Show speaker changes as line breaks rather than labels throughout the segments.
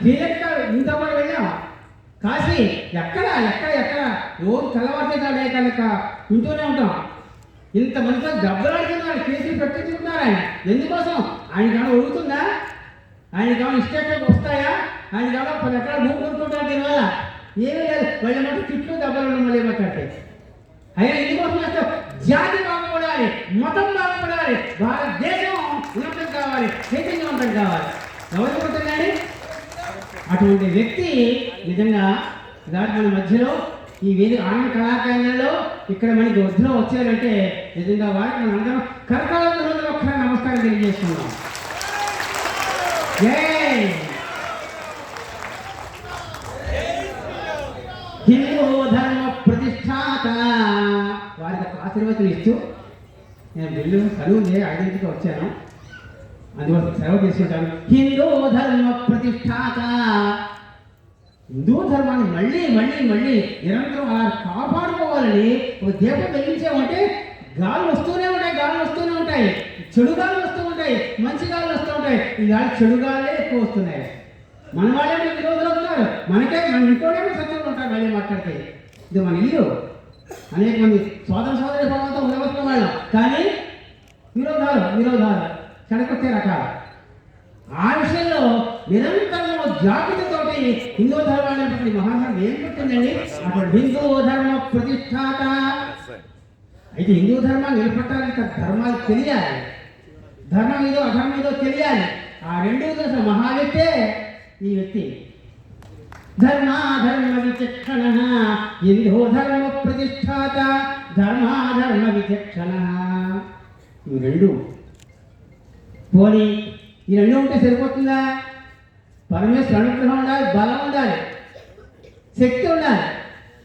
శ్రీలంక ఇంత కూడా వెళ్ళాం, కాశీ ఎక్కడ ఎక్కడ ఎక్కడ రోజు తెల్లవారితే లేక వింటూనే ఉంటాం. ఇంత మందితో దెబ్బలాడుతున్నారు, కేసులు పెట్టించుకుంటారు. ఆయన ఎందుకోసం? ఆయన కావాలి ఒడుగుతుందా? ఆయన కావాలి ఇష్టం వస్తాయా? ఆయన కావాలి 10 ఎకరాలు భూమి కొనుక్కుంటారు. దీనివల్ల ఏమీ లేదు. వాళ్ళ మాట చుట్టూ దెబ్బలు ఉండడం మళ్ళీ మాట్లాడితే అయినా ఎందుకోసం చేస్తాం? జాతి బాగుపడాలి, మతం బాగుపడాలి, భారతదేశం ఉన్నతం కావాలి, చైతన్యవంతం కావాలి. ఎవరికి ఉంటుందండి? అటువంటి వ్యక్తి నిజంగా దాని మన మధ్యలో ఈ వేదిక ఆనంద కళాకేంద్రంలో ఇక్కడ మనకి వద్దులో వచ్చారంటే నిజంగా వారికి మనం అందరం కర్కాలంలో ఒక్కసారి నమస్కారం తెలియజేస్తున్నాం. హిందూ ధర్మ ప్రతిష్టాత వారికి ఆశీర్వచనం ఇస్తూ నేను వెళ్ళు సెలవు 5ంటికి వచ్చాను, అందువల్ల సెలవు తీసుకుంటాను. హిందూ ధర్మ ప్రతిష్టాత, హిందూ ధర్మాన్ని మళ్ళీ మళ్ళీ మళ్ళీ నిరంతరం అలా కాపాడుకోవాలని ఒక దీపం వెలిగించామంటే గాలు వస్తూనే ఉంటాయి, చెడు గాలు వస్తూ ఉంటాయి, మంచి గాలు వస్తూ ఉంటాయి. ఈ గాలి చెడు గాలే ఎక్కువ వస్తున్నాయి. మన వాళ్ళే విరోధులు అవుతున్నారు, మన ఇంట్లోనే శత్రువులు ఉంటారు. మళ్ళీ మాట్లాడితే ఇది మన ఇల్లు, అనేక మంది సోదరి భావంతో ఉండవలసిన వాళ్ళు, కానీ విరోధాలు చెడకొట్టే రకాలు. ఆ విషయంలో నిరంతరం జాగ్రత్తతోటి హిందూ ధర్మాన్ని మహాత్మ ఏం పెట్టిందండి? అప్పుడు హిందూ ధర్మ ప్రతిష్టాత. అయితే హిందూ ధర్మాన్ని నిలబెట్టాలంటే ధర్మాలు తెలియాలి, ధర్మం ఏదో అధర్మం ఏదో తెలియాలి. ఆ రెండు దశ మహావ్యక్తే ఈ వ్యక్తి. ధర్మాధర్మ విచక్షణ హిందూ ధర్మ ప్రతిష్టాత, ధర్మాధర్మ విచక్షణ. ఈ రెండు పోనీ ఈ రెండు ఉంటే సరిపోతుందా? పరమేశ్వర అనుగ్రహం ఉండాలి, బలం ఉండాలి, శక్తి ఉండాలి.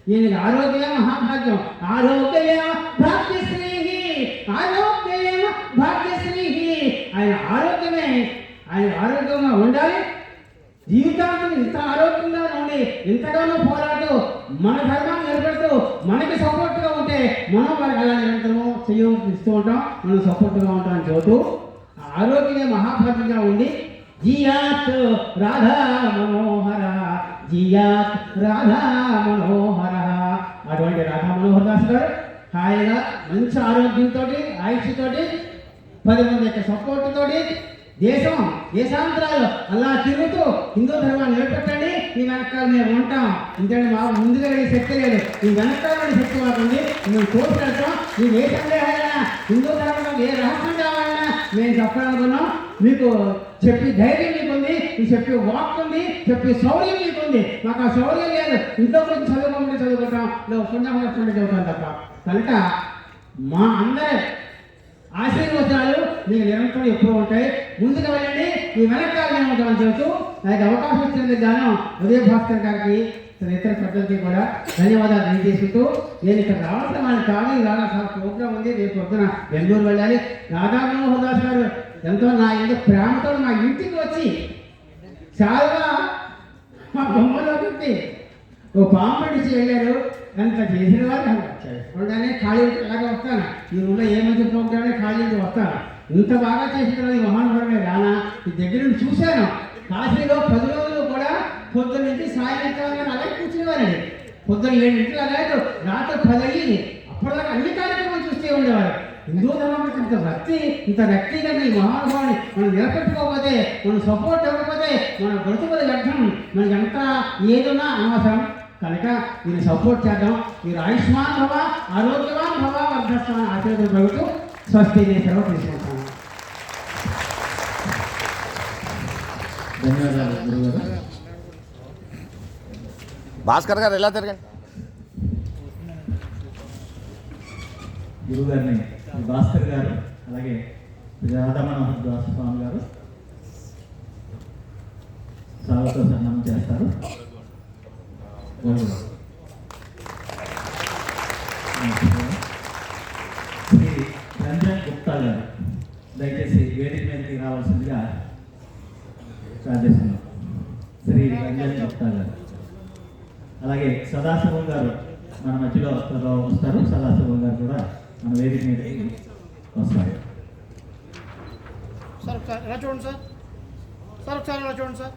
ఈయనకి ఆరోగ్యమే మహాభాగ్యం. ఆరోగ్యమే భాగ్యశ్రీ, ఆరోగ్యమే భాగ్యశ్రీ. ఆయన ఆరోగ్యంగా ఉండాలి. జీవితాంతం ఇంత ఆరోగ్యంగా ఉండి ఇంతగానో పోరాడుతూ మన ధర్మాన్ని నిలబెడుతూ మనకి సపోర్ట్గా ఉంటే మనం వారికి అలా నిరంతరం ఇస్తూ ఉంటాం, మనం సపోర్ట్గా ఉంటాం చెబుతూ ఆరోగ్యమే మహాభాగ్యంగా ఉండి జియాత్ రాధా మనోహర, జియాత్ రాధా మనోహర. అటువంటి రాధా మనోహర్ దాస్ గారు హాయిగా మంచి ఆరోగ్యంతో ఆయుష్తోటి 10 మంది యొక్క సపోర్ట్ తోటి దేశాంతరాలు అలా తిరుగుతూ హిందూ ధర్మాన్ని నిలబెట్టండి. ఈ వెనకాల మేము ఉంటాం. ఎందుకంటే మా ముందుగా ఈ శక్తి లేదు, ఈ వెనకాల శక్తి మాకుంది. మేము కోరుకుంటాం. మీకు ఏ సందేహాలైనా హిందూ ధర్మంలో ఏ రహస్యం కావాలన్నా మేము చెప్పాలనుకున్నాం. మీకు చెప్పి ధైర్యం మీకుంది, మీకు చెప్పి వాక్ ఉంది, చెప్పి శౌర్యం మీకుంది. మాకు ఆ శౌర్యం లేదు. ఇంట్లో కొంచెం చదువుకుంటాం, పుణ్యం చదువుతాం తప్ప. కనుక మా అందరి ఆశీర్వచనాలు మీకు నిరంతరం ఎప్పుడు ఉంటాయి. ముందుకు వెళ్ళండి, ఈ వెనకాల ఉంటామని చెబుతూ నాకు అవకాశం ఇచ్చినందుకు గాను ఉదయ భాస్కర్ గారికి ఇతర పెద్దలకి కూడా ధన్యవాదాలు తెలియజేసుకుంటూ నేను ఇక్కడ రావాల్సిన వాళ్ళు కాదు. ఇవాళ ప్రోగ్రాం ఉంది, రేపు పొద్దున బెంగళూరు వెళ్ళాలి. రాధా మనోహర్ దాస్ గారు ఎంతో నా ఎందుకు ప్రేమతో మా ఇంటికి వచ్చి చాలా మా బొమ్మలో పెట్టి ఓ పాంపడిచి వెళ్ళారు. అంత చేసిన వారు చూడగానే ఖాళీ అలాగే వస్తాను. ఈ ఊళ్ళో ఏ మంచి ప్రోగ్రామే ఖాళీ వస్తాను. ఇంత బాగా చేసిన ఈ మహానుభావుడే రానా ఈ దగ్గర నుంచి చూశాను. కాశీలో 10 రోజులు కూడా పొద్దున్న నుంచి సాయంత్రం అలాగే కూర్చునేవారండి. పొద్దున్న 7 గంటలు అలాగే రాత్రి 10 అయ్యింది. అప్పటిదాకా అన్ని కార్యక్రమాలు చూస్తూ ఉండేవారు. హిందూ ధర్మం ఇంత వ్యక్తిగా ఈ మహానుభావుని మనం నిలబెట్టుకోకపోతే, మనం సపోర్ట్ ఇవ్వకపోతే మన బ్రతుకుల వ్యర్థం. మనకి ఎంత ఏదున్నా అనవసరం. కనుక మీరు సపోర్ట్ చేద్దాం. మీరు ఆయుష్మాన్ భవ, ఆరోగ్యవాన్ భవ, వర్ధస్వాన్ ఆశీర్వాదం కలుగుతూ స్వస్తి సేవ తీసుకుంటాను.
ధన్యవాదాలు గురుగారు.
భాస్కర్ గారు ఎలా తిరగండి.
గురుగారిని భాస్కర్ గారు అలాగే రాధా మనోహర్ దాస్ స్వామి గారు స్వాగత సన్మానం చేస్తారు. శ్రీ రంజన్ గుప్తా గారు దయచేసి వేదిక మీదకి రావాల్సిందిగా ప్రార్థిస్తున్నాం. శ్రీ రంజన్ గుప్తా గారు అలాగే సదాశివం గారు మన మధ్యలో వస్తారు. సదాశివం గారు కూడా మన వేదిక మీదకి వస్తారు.
సార్ ఎలా చూడండి సార్, సార్ ఒకసారి ఎలా చూడండి సార్.